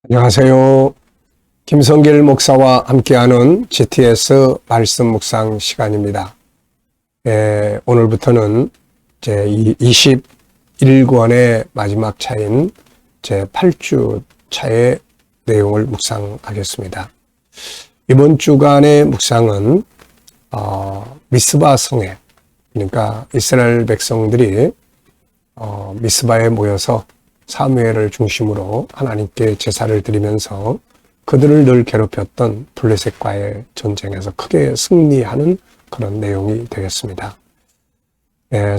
안녕하세요. 김성길 목사와 함께하는 GTS 말씀 묵상 시간입니다. 오늘부터는 제 21권의 마지막 차인 제 8주 차의 내용을 묵상하겠습니다. 이번 주간의 묵상은 미스바 성회, 그러니까 이스라엘 백성들이 미스바에 모여서 사무엘을 중심으로 하나님께 제사를 드리면서 그들을 늘 괴롭혔던 블레셋과의 전쟁에서 크게 승리하는 그런 내용이 되겠습니다.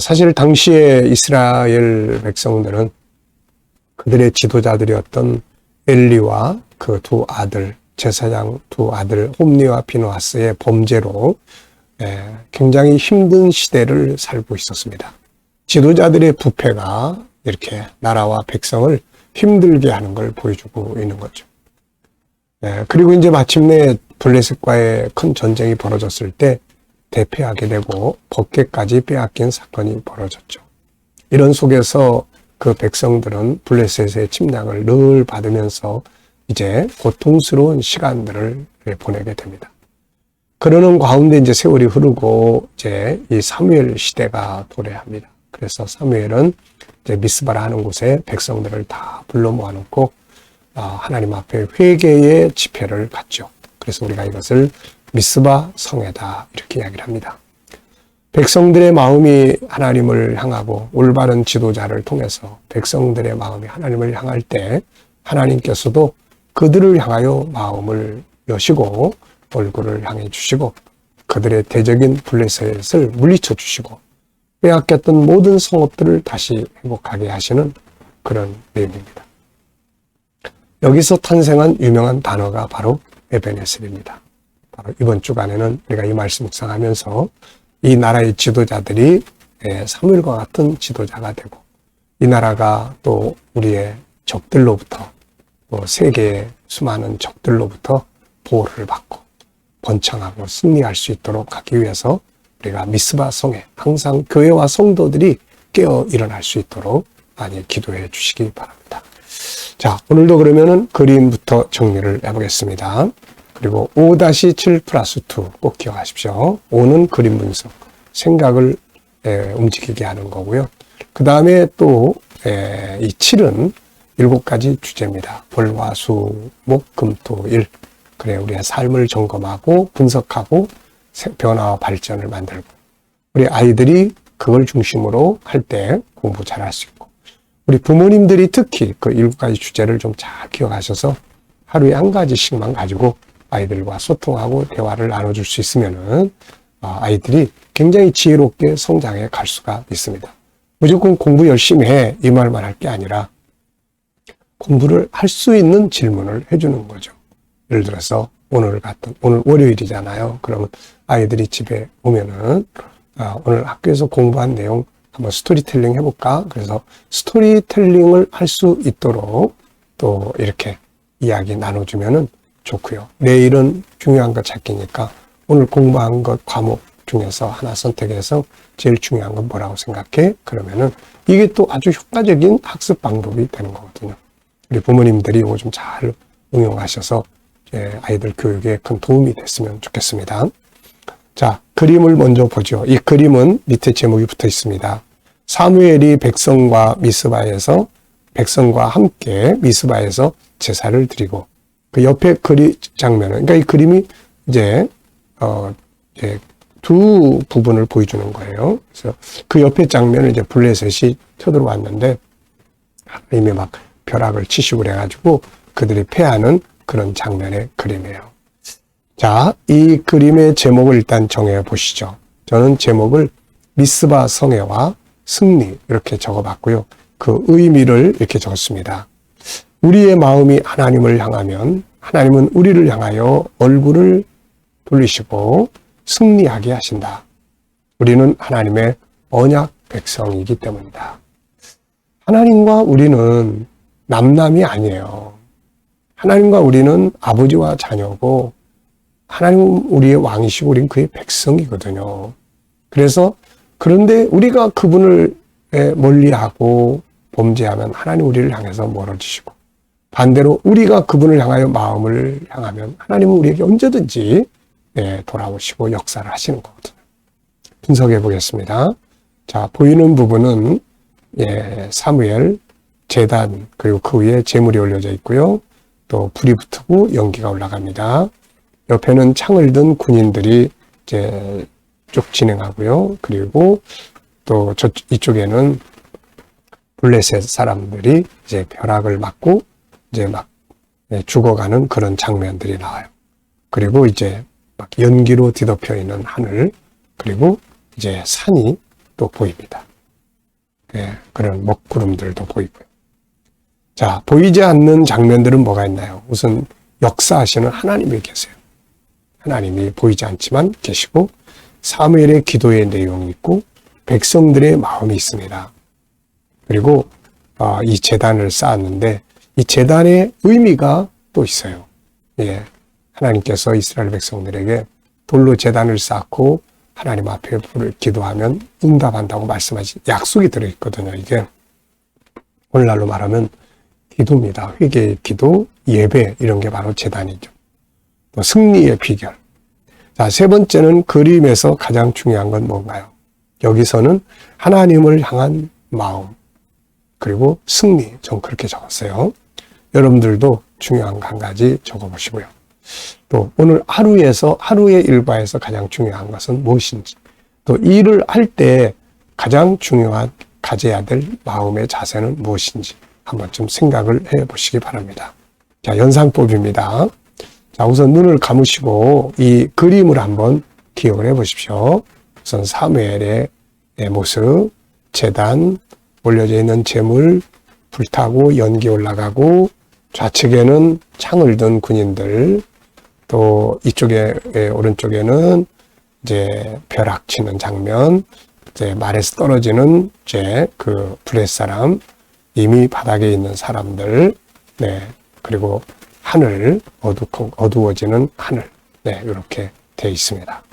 사실 당시에 이스라엘 백성들은 그들의 지도자들이었던 엘리와 그 두 아들, 제사장 두 아들 홈니와 비느하스의 범죄로 굉장히 힘든 시대를 살고 있었습니다. 지도자들의 부패가 이렇게 나라와 백성을 힘들게 하는 걸 보여주고 있는 거죠. 그리고 이제 마침내 블레셋과의 큰 전쟁이 벌어졌을 때 대패하게 되고 법궤까지 빼앗긴 사건이 벌어졌죠. 이런 속에서 그 백성들은 블레셋의 침략을 늘 받으면서 이제 고통스러운 시간들을 보내게 됩니다. 그러는 가운데 이제 세월이 흐르고 이제 이 사무엘 시대가 도래합니다. 그래서 사무엘은 이제 미스바라 하는 곳에 백성들을 다 불러 모아놓고 하나님 앞에 회개의 집회를 갖죠. 그래서 우리가 이것을 미스바 성회다 이렇게 이야기를 합니다. 백성들의 마음이 하나님을 향하고 올바른 지도자를 통해서 백성들의 마음이 하나님을 향할 때 하나님께서도 그들을 향하여 마음을 여시고 얼굴을 향해 주시고 그들의 대적인 블레셋을 물리쳐 주시고 빼앗겼던 모든 성읍들을 다시 회복하게 하시는 그런 내용입니다. 여기서 탄생한 유명한 단어가 바로 에벤에셀입니다. 바로 이번 주간에는 우리가 이 말씀 묵상하면서 이 나라의 지도자들이 사무엘과 같은 지도자가 되고 이 나라가 또 우리의 적들로부터 또 세계의 수많은 적들로부터 보호를 받고 번창하고 승리할 수 있도록 하기 위해서 우리가 미스바 성회, 항상 교회와 성도들이 깨어 일어날 수 있도록 많이 기도해 주시기 바랍니다. 자, 오늘도 그러면은 그림부터 정리를 해보겠습니다. 그리고 5-7+2 꼭 기억하십시오. 5는 그림 분석, 생각을 움직이게 하는 거고요. 그 다음에 또 이 7은 7가지 주제입니다. 월, 화, 수, 목, 금, 토, 일. 그래 우리의 삶을 점검하고 분석하고 변화와 발전을 만들고 우리 아이들이 그걸 중심으로 할 때 공부 잘할 수 있고 우리 부모님들이 특히 그 7가지 주제를 좀 잘 기억하셔서 하루에 한 가지씩만 가지고 아이들과 소통하고 대화를 나눠줄 수 있으면은 아이들이 굉장히 지혜롭게 성장해 갈 수가 있습니다. 무조건 공부 열심히 해 이 말만 할 게 아니라 공부를 할 수 있는 질문을 해주는 거죠. 예를 들어서 오늘 월요일이잖아요. 그러면 아이들이 집에 오면은 오늘 학교에서 공부한 내용 한번 스토리텔링 해볼까? 그래서 스토리텔링을 할 수 있도록 또 이렇게 이야기 나눠주면은 좋고요. 내일은 중요한 거 찾기니까 오늘 공부한 것 과목 중에서 하나 선택해서 제일 중요한 건 뭐라고 생각해? 그러면은 이게 또 아주 효과적인 학습 방법이 되는 거거든요. 우리 부모님들이 이거 좀 잘 응용하셔서 아이들 교육에 큰 도움이 됐으면 좋겠습니다. 자, 그림을 먼저 보죠. 이 그림은 밑에 제목이 붙어 있습니다. 사무엘이 백성과 함께 미스바에서 제사를 드리고 그 옆에 장면은 그러니까 이 그림이 이제 두 부분을 보여주는 거예요. 그래서 그 옆에 장면을 이제 블레셋이 쳐들어왔는데 하나님이 막 벼락을 치시고 그래가지고 그들이 패하는 그런 장면의 그림이에요. 자, 이 그림의 제목을 일단 정해 보시죠. 저는 제목을 미스바 성회와 승리 이렇게 적어봤고요. 그 의미를 이렇게 적었습니다. 우리의 마음이 하나님을 향하면 하나님은 우리를 향하여 얼굴을 돌리시고 승리하게 하신다. 우리는 하나님의 언약 백성이기 때문이다. 하나님과 우리는 남남이 아니에요. 하나님과 우리는 아버지와 자녀고 하나님은 우리의 왕이시고 우리는 그의 백성이거든요. 그래서 그런데 우리가 그분을 멀리하고 범죄하면 하나님 우리를 향해서 멀어지시고 반대로 우리가 그분을 향하여 마음을 향하면 하나님은 우리에게 언제든지 돌아오시고 역사를 하시는 거거든요. 분석해 보겠습니다. 자, 보이는 부분은 사무엘, 제단, 그리고 그 위에 제물이 올려져 있고요. 또 불이 붙고 연기가 올라갑니다. 옆에는 창을 든 군인들이 이제 쭉 진행하고요. 그리고 또 이쪽에는 블레셋 사람들이 이제 벼락을 맞고 이제 막 죽어가는 그런 장면들이 나와요. 그리고 이제 막 연기로 뒤덮여 있는 하늘, 그리고 이제 산이 또 보입니다. 그런 먹구름들도 보이고요. 자, 보이지 않는 장면들은 뭐가 있나요? 우선 역사하시는 하나님이 계세요. 하나님이 보이지 않지만 계시고, 사무엘의 기도의 내용이 있고, 백성들의 마음이 있습니다. 그리고 이 제단을 쌓았는데 이 제단의 의미가 또 있어요. 하나님께서 이스라엘 백성들에게 돌로 제단을 쌓고 하나님 앞에 불을 기도하면 응답한다고 말씀하신 약속이 들어있거든요. 이게 오늘날로 말하면 기도입니다. 회개의 기도, 예배, 이런 게 바로 제단이죠. 또 승리의 비결. 자, 세 번째는 그림에서 가장 중요한 건 뭔가요? 여기서는 하나님을 향한 마음, 그리고 승리, 전 그렇게 적었어요. 여러분들도 중요한 거 한 가지 적어보시고요. 또 오늘 하루의 일과에서 가장 중요한 것은 무엇인지, 또 일을 할 때 가장 중요한 가져야 될 마음의 자세는 무엇인지 한번 좀 생각을 해보시기 바랍니다. 자, 연상법입니다. 자, 우선 눈을 감으시고 이 그림을 한번 기억을 해보십시오. 우선 사무엘의 모습, 제단, 올려져 있는 제물, 불타고 연기 올라가고, 좌측에는 창을 든 군인들, 또 이쪽에 오른쪽에는 이제 벼락 치는 장면, 이제 말에서 떨어지는 이제 그 블레셋 사람, 이미 바닥에 있는 사람들, 그리고 하늘, 어두워지는 하늘, 이렇게 되어 있습니다.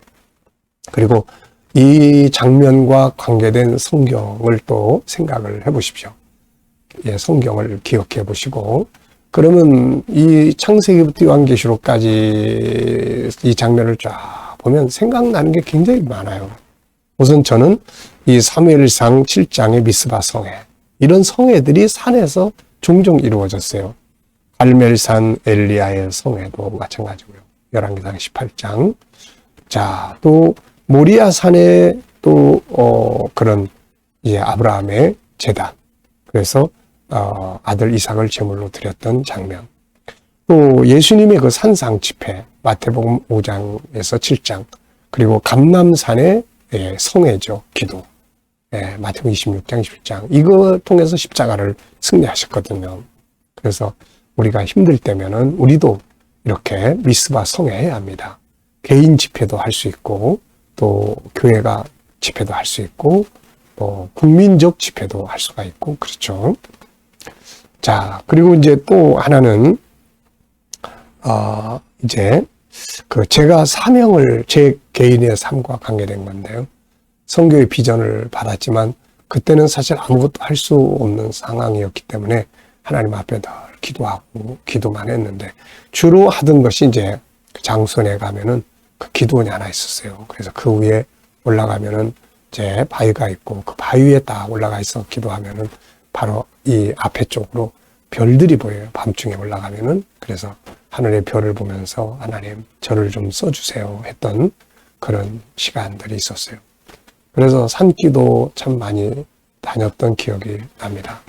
그리고 이 장면과 관계된 성경을 또 생각을 해보십시오. 성경을 기억해 보시고, 그러면 이 창세기부터 요한계시록까지 이 장면을 쫙 보면 생각나는 게 굉장히 많아요. 우선 저는 이 사무엘상 7장의 미스바 성회, 이런 성회들이 산에서 종종 이루어졌어요. 갈멜산 엘리야의 성회도 마찬가지고요. 열왕기상 18장. 자, 또 모리아 산에 또 그런 아브라함의 제단, 그래서 아들 이삭을 제물로 드렸던 장면, 또 예수님의 그 산상 집회, 마태복음 5장에서 7장, 그리고 감람산의 성회죠, 기도, 마태복음 26장 17장, 이거 통해서 십자가를 승리하셨거든요. 그래서 우리가 힘들 때면은 우리도 이렇게 미스바 성회해야 합니다. 개인 집회도 할 수 있고, 또 교회가 집회도 할 수 있고, 또 국민적 집회도 할 수가 있고, 그렇죠. 자, 그리고 이제 또 하나는 이제 제가 사명을, 제 개인의 삶과 관계된 건데요. 선교의 비전을 받았지만 그때는 사실 아무것도 할 수 없는 상황이었기 때문에 하나님 앞에 늘 기도하고 기도만 했는데, 주로 하던 것이 이제 장소에 가면은 그 기도원이 하나 있었어요. 그래서 그 위에 올라가면은 이제 바위가 있고, 그 바위 위에 딱 올라가 있어 기도하면은 바로 이 앞에 쪽으로 별들이 보여요. 밤중에 올라가면은. 그래서 하늘의 별을 보면서 하나님 저를 좀 써주세요 했던 그런 시간들이 있었어요. 그래서 산기도 참 많이 다녔던 기억이 납니다.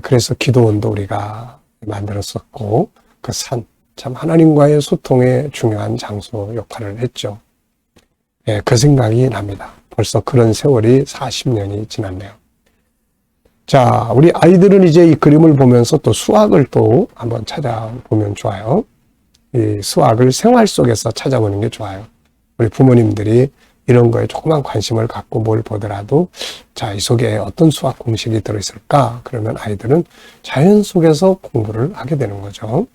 그래서 기도원도 우리가 만들었었고, 그 산, 참 하나님과의 소통에 중요한 장소 역할을 했죠. 그 생각이 납니다. 벌써 그런 세월이 40년이 지났네요. 자, 우리 아이들은 이제 이 그림을 보면서 또 수학을 또 한번 찾아보면 좋아요. 이 수학을 생활 속에서 찾아보는 게 좋아요. 우리 부모님들이 이런 거에 조그만 관심을 갖고 뭘 보더라도, 자, 이 속에 어떤 수학 공식이 들어있을까? 그러면 아이들은 자연 속에서 공부를 하게 되는 거죠.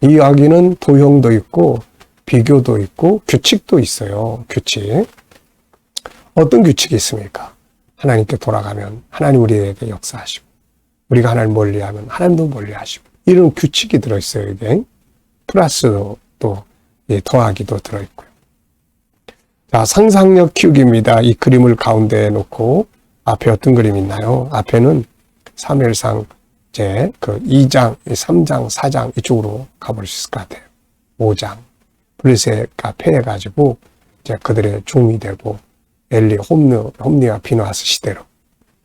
이 이야기는 도형도 있고, 비교도 있고, 규칙도 있어요. 규칙. 어떤 규칙이 있습니까? 하나님께 돌아가면 하나님 우리에게 역사하시고, 우리가 하나님 멀리하면 하나님도 멀리하시고, 이런 규칙이 들어있어요. 이게 플러스 또 더하기도 들어있고요. 자, 상상력 키우기입니다. 이 그림을 가운데에 놓고 앞에 어떤 그림이 있나요? 앞에는 사무엘상 이제 그 2장, 3장, 4장 이쪽으로 가볼 수 있을 것 같아요. 5장. 블레셋가 패해가지고 이제 그들의 종이 되고 엘리, 홈리와 비누하스 시대로.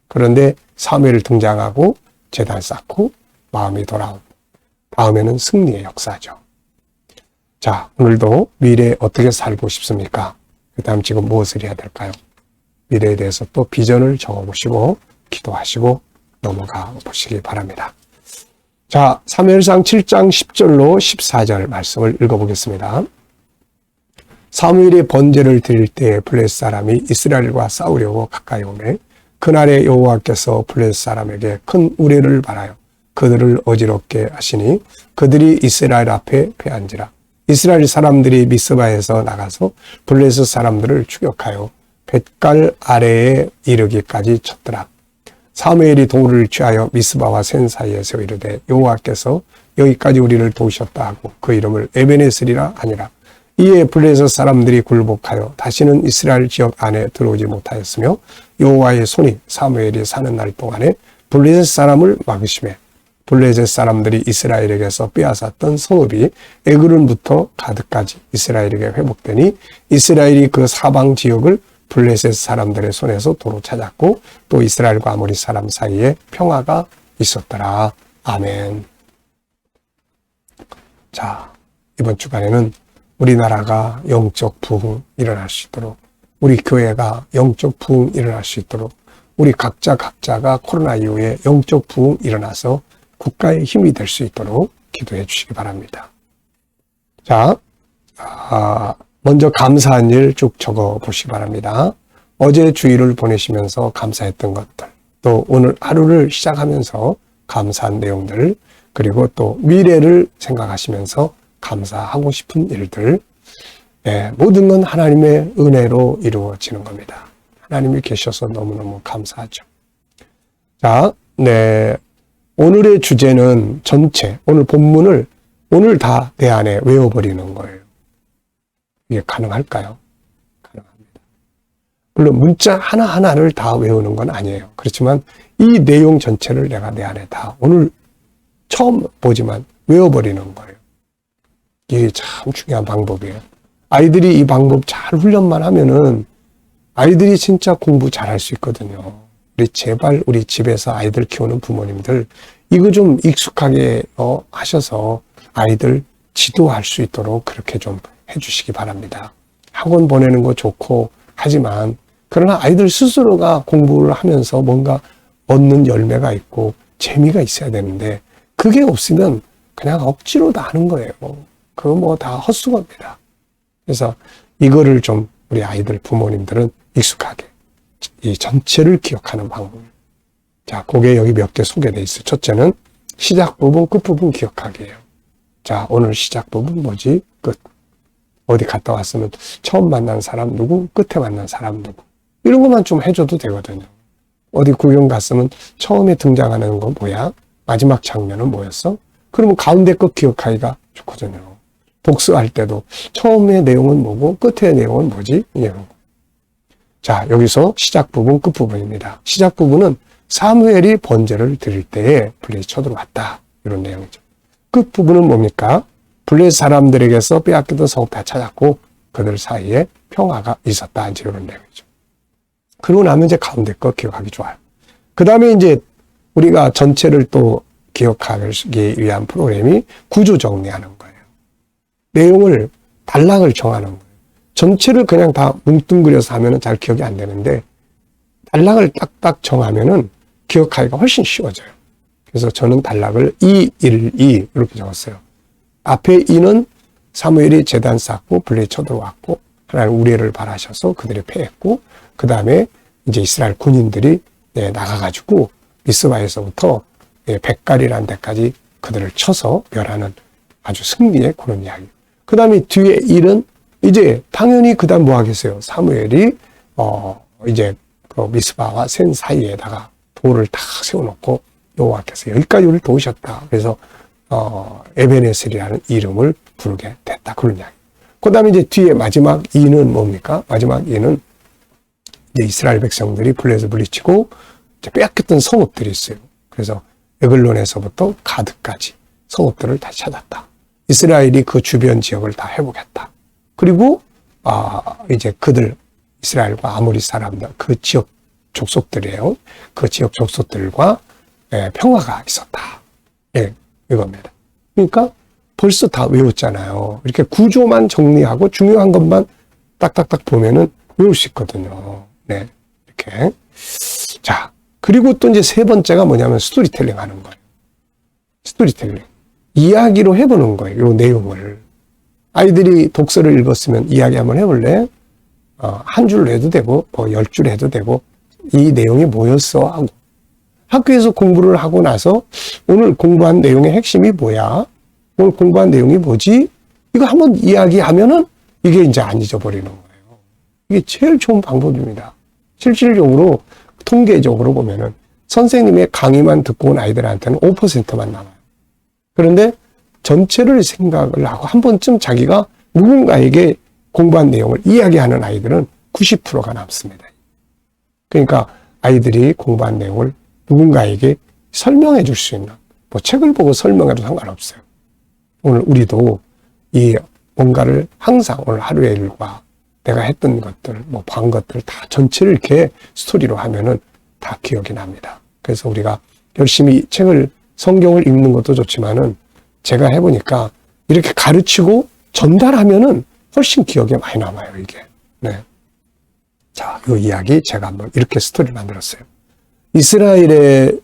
그런데 사무엘 등장하고 제단 쌓고 마음이 돌아오고 다음에는 승리의 역사죠. 자, 오늘도 미래에 어떻게 살고 싶습니까? 그 다음 지금 무엇을 해야 될까요? 미래에 대해서 또 비전을 적어보시고 기도하시고 넘어가 보시기 바랍니다. 자, 사무엘상 7장 10절로 14절 말씀을 읽어보겠습니다. 사무엘이 번제를 드릴 때 블레셋 사람이 이스라엘과 싸우려고 가까이 오매 그날에 여호와께서 블레셋 사람에게 큰 우레를 발하여 그들을 어지럽게 하시니 그들이 이스라엘 앞에 패한지라. 이스라엘 사람들이 미스바에서 나가서 블레셋 사람들을 추격하여 뱃갈 아래에 이르기까지 쳤더라. 사무엘이 돌을 취하여 미스바와 센 사이에서 이르되 여호와께서 여기까지 우리를 도우셨다 하고 그 이름을 에베네스리라 하니라. 이에 블레셋 사람들이 굴복하여 다시는 이스라엘 지역 안에 들어오지 못하였으며 여호와의 손이 사무엘이 사는 날 동안에 블레셋 사람을 막으시매 블레셋 사람들이 이스라엘에게서 빼앗았던 성읍이 에그론부터 가드까지 이스라엘에게 회복되니 이스라엘이 그 사방 지역을 블레셋 사람들의 손에서 도로 찾았고 또 이스라엘과 아모리 사람 사이에 평화가 있었더라. 아멘. 자, 이번 주간에는 우리나라가 영적 부흥 일어날 수 있도록, 우리 교회가 영적 부흥 일어날 수 있도록, 우리 각자가 코로나 이후에 영적 부흥 일어나서 국가의 힘이 될 수 있도록 기도해 주시기 바랍니다. 자, 먼저 감사한 일 쭉 적어 보시기 바랍니다. 어제 주일을 보내시면서 감사했던 것들, 또 오늘 하루를 시작하면서 감사한 내용들, 그리고 또 미래를 생각하시면서 감사하고 싶은 일들, 모든 건 하나님의 은혜로 이루어지는 겁니다. 하나님이 계셔서 너무너무 감사하죠. 자, 오늘의 주제는 전체, 오늘 본문을 오늘 다 내 안에 외워버리는 거예요. 이게 가능할까요? 가능합니다. 물론 문자 하나하나를 다 외우는 건 아니에요. 그렇지만 이 내용 전체를 내가 내 안에 다 오늘 처음 보지만 외워버리는 거예요. 이게 참 중요한 방법이에요. 아이들이 이 방법 잘 훈련만 하면은 아이들이 진짜 공부 잘할 수 있거든요. 제발 우리 집에서 아이들 키우는 부모님들 이거 좀 익숙하게 하셔서 아이들 지도할 수 있도록 그렇게 좀 해주시기 바랍니다. 학원 보내는 거 좋고 하지만 그러나 아이들 스스로가 공부를 하면서 뭔가 얻는 열매가 있고 재미가 있어야 되는데 그게 없으면 그냥 억지로 다 하는 거예요. 그거 뭐 다 헛수고입니다. 그래서 이거를 좀 우리 아이들 부모님들은 익숙하게 이 전체를 기억하는 방법. 자, 그게 여기 몇 개 소개되어 있어요. 첫째는 시작 부분, 끝 부분 기억하기예요. 자, 오늘 시작 부분 뭐지? 끝. 어디 갔다 왔으면 처음 만난 사람 누구, 끝에 만난 사람 누구. 이런 것만 좀 해줘도 되거든요. 어디 구경 갔으면 처음에 등장하는 건 뭐야? 마지막 장면은 뭐였어? 그러면 가운데 거 기억하기가 좋거든요. 복수할 때도 처음의 내용은 뭐고 끝의 내용은 뭐지? 이런 거. 자, 여기서 시작 부분, 끝 부분입니다. 시작 부분은 사무엘이 번제를 드릴 때에 블레셋이 쳐들어왔다. 이런 내용이죠. 끝 부분은 뭡니까? 블레셋 사람들에게서 빼앗기던 성읍 다 찾았고 그들 사이에 평화가 있었다. 이제 이런 내용이죠. 그러고 나면 이제 가운데 거 기억하기 좋아요. 그 다음에 이제 우리가 전체를 또 기억하기 위한 프로그램이 구조 정리하는 거예요. 내용을, 단락을 정하는 거예요. 전체를 그냥 다 뭉뚱그려서 하면은 잘 기억이 안 되는데 단락을 딱딱 정하면은 기억하기가 훨씬 쉬워져요. 그래서 저는 단락을 2, 1, 2 이렇게 적었어요. 앞에 2는 사무엘이 제단 쌓고 블레셋이 쳐들어왔고 하나님 우레를 발하셔서 그들이 패했고 그 다음에 이제 이스라엘 군인들이 나가가지고 미스바에서부터 벳갈이라는 데까지 그들을 쳐서 멸하는 아주 승리의 그런 이야기. 그 다음에 뒤에 1은 이제 당연히 그 다음 뭐 하겠어요? 사무엘이 이제 그 미스바와 센 사이에다가 돌을 딱 세워놓고 여호와께서 여기까지 우리를 도우셨다. 그래서 에베네셀이라는 이름을 부르게 됐다. 그런 이야기. 그 다음에 이제 뒤에 마지막 이는 뭡니까? 마지막 이는 이제 이스라엘 백성들이 블레셋을 물리치고 이제 빼앗겼던 성읍들이 있어요. 그래서 에글론에서부터 가드까지 성읍들을 다시 찾았다. 이스라엘이 그 주변 지역을 다 회복했다. 그리고 이제 그들 이스라엘과 아모리 사람들 그 지역 족속들이에요. 그 지역 족속들과 평화가 있었다. 예, 이겁니다. 그러니까 벌써 다 외웠잖아요. 이렇게 구조만 정리하고 중요한 것만 딱딱딱 보면은 외울 수 있거든요. 네, 이렇게. 자, 그리고 또 이제 세 번째가 뭐냐면 스토리텔링 하는 거예요. 스토리텔링. 이야기로 해보는 거예요. 이 내용을. 아이들이 독서를 읽었으면 이야기 한번 해볼래? 한 줄 해도 되고, 뭐 10줄 해도 되고, 이 내용이 뭐였어? 하고. 학교에서 공부를 하고 나서 오늘 공부한 내용의 핵심이 뭐야? 오늘 공부한 내용이 뭐지? 이거 한번 이야기하면은 이게 이제 안 잊어버리는 거예요. 이게 제일 좋은 방법입니다. 실질적으로, 통계적으로 보면은 선생님의 강의만 듣고 온 아이들한테는 5%만 남아요. 그런데 전체를 생각을 하고 한 번쯤 자기가 누군가에게 공부한 내용을 이야기하는 아이들은 90%가 남습니다. 그러니까 아이들이 공부한 내용을 누군가에게 설명해 줄 수 있는, 뭐 책을 보고 설명해도 상관없어요. 오늘 우리도 이 뭔가를 항상 오늘 하루의 일과 내가 했던 것들, 뭐 본 것들 다 전체를 이렇게 스토리로 하면은 다 기억이 납니다. 그래서 우리가 열심히 책을, 성경을 읽는 것도 좋지만은 제가 해보니까 이렇게 가르치고 전달하면은 훨씬 기억에 많이 남아요, 이게. 네. 자, 이 이야기 제가 한번 이렇게 스토리를 만들었어요. 이스라엘의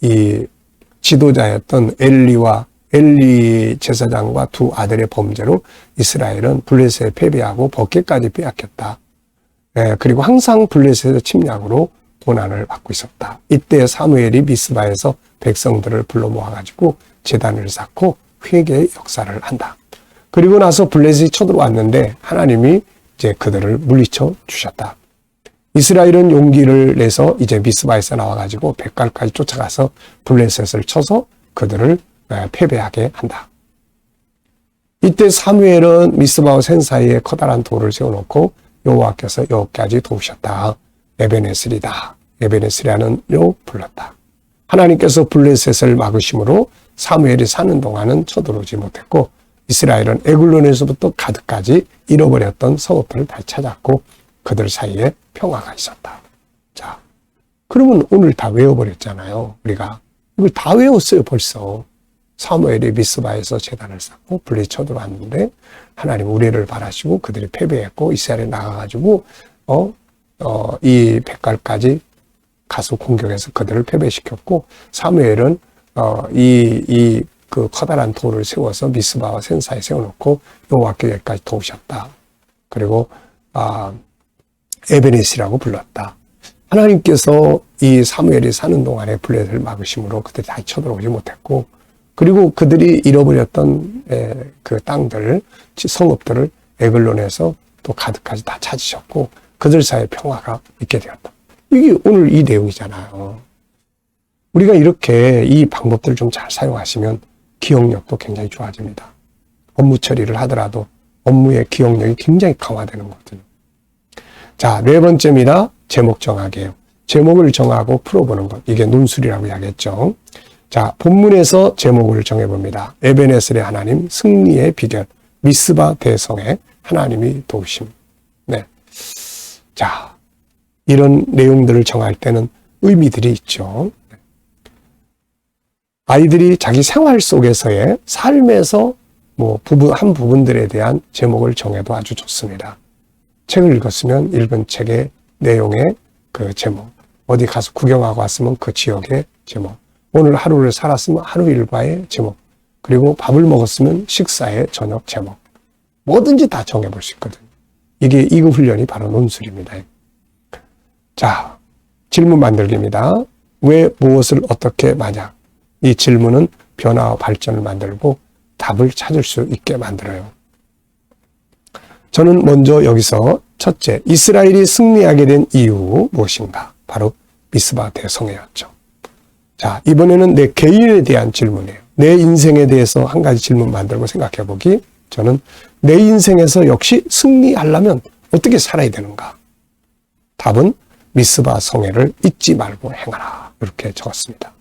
이 지도자였던 엘리 제사장과 두 아들의 범죄로 이스라엘은 블레셋에 패배하고 법궤까지 빼앗겼다. 그리고 항상 블레셋의 침략으로 고난을 받고 있었다. 이때 사무엘이 미스바에서 백성들을 불러 모아가지고 제단을 쌓고 회개의 역사를 한다. 그리고 나서 블레셋이 쳐들어왔는데 하나님이 이제 그들을 물리쳐 주셨다. 이스라엘은 용기를 내서 이제 미스바에서 나와가지고 백갈까지 쫓아가서 블레셋을 쳐서 그들을 패배하게 한다. 이때 사무엘은 미스바와 센 사이에 커다란 돌을 세워놓고 여호와께서 여기까지 도우셨다. 에베네셀이다. 에베네셀이라는로 불렀다. 하나님께서 블레셋을 막으심으로 사무엘이 사는 동안은 쳐들어오지 못했고 이스라엘은 에글론에서부터 가드까지 잃어버렸던 성읍들을 다시 찾았고 그들 사이에 평화가 있었다. 자, 그러면 오늘 다 외워버렸잖아요. 우리가 이걸 다 외웠어요. 벌써. 사무엘이 미스바에서 제단을 쌓고 블레셋이 쳐들어왔는데 하나님 우리를 바라시고 그들이 패배했고 이스라엘에 나가가지고 이 백갈까지 가서 공격해서 그들을 패배시켰고 사무엘은 그 커다란 돌을 세워서 미스바와 센사에 세워놓고 여호와께 여기까지 도우셨다. 그리고 에베네스라고 불렀다. 하나님께서 이 사무엘이 사는 동안에 블레셋을 막으심으로 그들이 다시 쳐들어오지 못했고 그리고 그들이 잃어버렸던 그 땅들, 성읍들을 에글론에서 또 가드까지 다 찾으셨고 그들 사이에 평화가 있게 되었다. 이게 오늘 이 내용이잖아요. 우리가 이렇게 이 방법들을 좀 잘 사용하시면 기억력도 굉장히 좋아집니다. 업무 처리를 하더라도 업무의 기억력이 굉장히 강화되는 거거든요. 자, 네 번째입니다. 제목 정하기예요. 제목을 정하고 풀어보는 것. 이게 논술이라고 이야기했죠. 자, 본문에서 제목을 정해봅니다. 에베네셀의 하나님, 승리의 비결, 미스바 대성의 하나님이 도우심. 네. 자, 이런 내용들을 정할 때는 의미들이 있죠. 아이들이 자기 생활 속에서의 삶에서 한 부분들에 대한 제목을 정해도 아주 좋습니다. 책을 읽었으면 읽은 책의 내용의 그 제목, 어디 가서 구경하고 왔으면 그 지역의 제목, 오늘 하루를 살았으면 하루 일과의 제목, 그리고 밥을 먹었으면 식사의 저녁 제목, 뭐든지 다 정해볼 수 있거든요. 이게 이거 훈련이 바로 논술입니다. 자, 질문 만들기입니다. 왜, 무엇을, 어떻게, 만약. 이 질문은 변화와 발전을 만들고 답을 찾을 수 있게 만들어요. 저는 먼저 여기서 첫째, 이스라엘이 승리하게 된 이유 무엇인가? 바로 미스바 대성회였죠. 자, 이번에는 내 개인에 대한 질문이에요. 내 인생에 대해서 한 가지 질문 만들고 생각해 보기. 저는 내 인생에서 역시 승리하려면 어떻게 살아야 되는가? 답은 미스바 성회를 잊지 말고 행하라. 이렇게 적었습니다.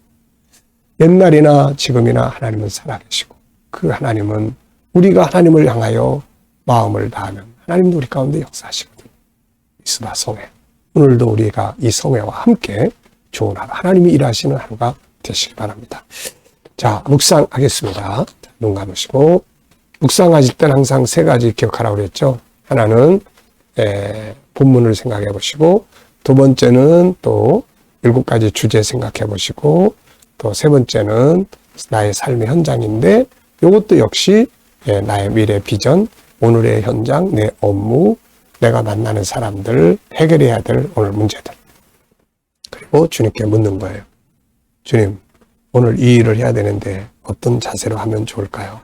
옛날이나 지금이나 하나님은 살아계시고 그 하나님은 우리가 하나님을 향하여 마음을 다하면 하나님도 우리 가운데 역사하시거든요. 미스바 성회. 오늘도 우리가 이 성회와 함께 좋은 하루, 하나님이 일하시는 하루가 되시기 바랍니다. 자, 묵상하겠습니다. 눈 감으시고 묵상하실 때는 항상 세 가지 기억하라고 그랬죠. 하나는 본문을 생각해 보시고, 두 번째는 또 7가지 주제 생각해 보시고, 또 세 번째는 나의 삶의 현장인데 이것도 역시 나의 미래 비전, 오늘의 현장, 내 업무, 내가 만나는 사람들, 해결해야 될 오늘 문제들. 그리고 주님께 묻는 거예요. 주님, 오늘 이 일을 해야 되는데 어떤 자세로 하면 좋을까요?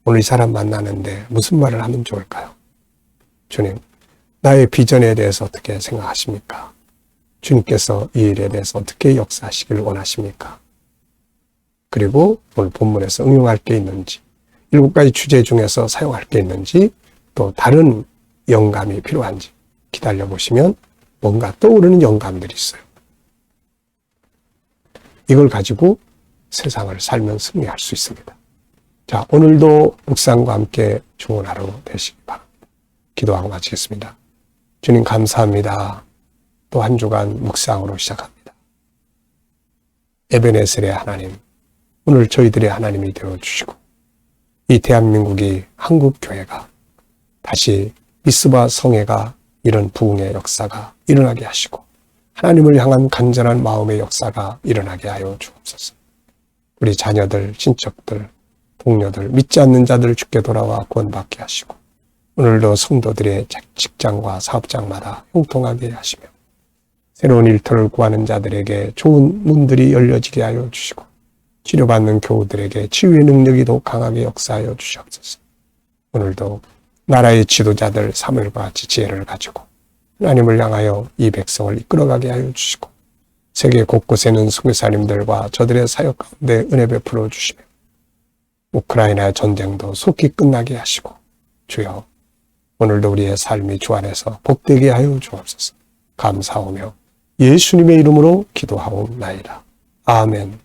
오늘 이 사람 만나는데 무슨 말을 하면 좋을까요? 주님, 나의 비전에 대해서 어떻게 생각하십니까? 주님께서 이 일에 대해서 어떻게 역사하시길 원하십니까? 그리고 오늘 본문에서 응용할 게 있는지, 7가지 주제 중에서 사용할 게 있는지, 또 다른 영감이 필요한지 기다려보시면 뭔가 떠오르는 영감들이 있어요. 이걸 가지고 세상을 살면 승리할 수 있습니다. 자, 오늘도 묵상과 함께 좋은 하루 되시기 바랍니다. 기도하고 마치겠습니다. 주님 감사합니다. 또 한 주간 묵상으로 시작합니다. 에베네셀의 하나님, 오늘 저희들의 하나님이 되어주시고 이 대한민국이 한국교회가 다시 미스바 성회가 이런 부흥의 역사가 일어나게 하시고 하나님을 향한 간절한 마음의 역사가 일어나게 하여 주옵소서. 우리 자녀들, 친척들, 동료들, 믿지 않는 자들 주께 돌아와 구원받게 하시고 오늘도 성도들의 직장과 사업장마다 형통하게 하시며 새로운 일터를 구하는 자들에게 좋은 문들이 열려지게 하여 주시고 치료받는 교우들에게 치유의 능력이 더 강하게 역사하여 주시옵소서. 오늘도 나라의 지도자들 사물과 같이 지혜를 가지고 하나님을 향하여 이 백성을 이끌어가게 하여 주시고 세계 곳곳에 있는 선교사님들과 저들의 사역 가운데 은혜 베풀어 주시며 우크라이나의 전쟁도 속히 끝나게 하시고 주여 오늘도 우리의 삶이 주 안에서 복되게 하여 주옵소서. 감사하며 예수님의 이름으로 기도하옵나이다. 아멘.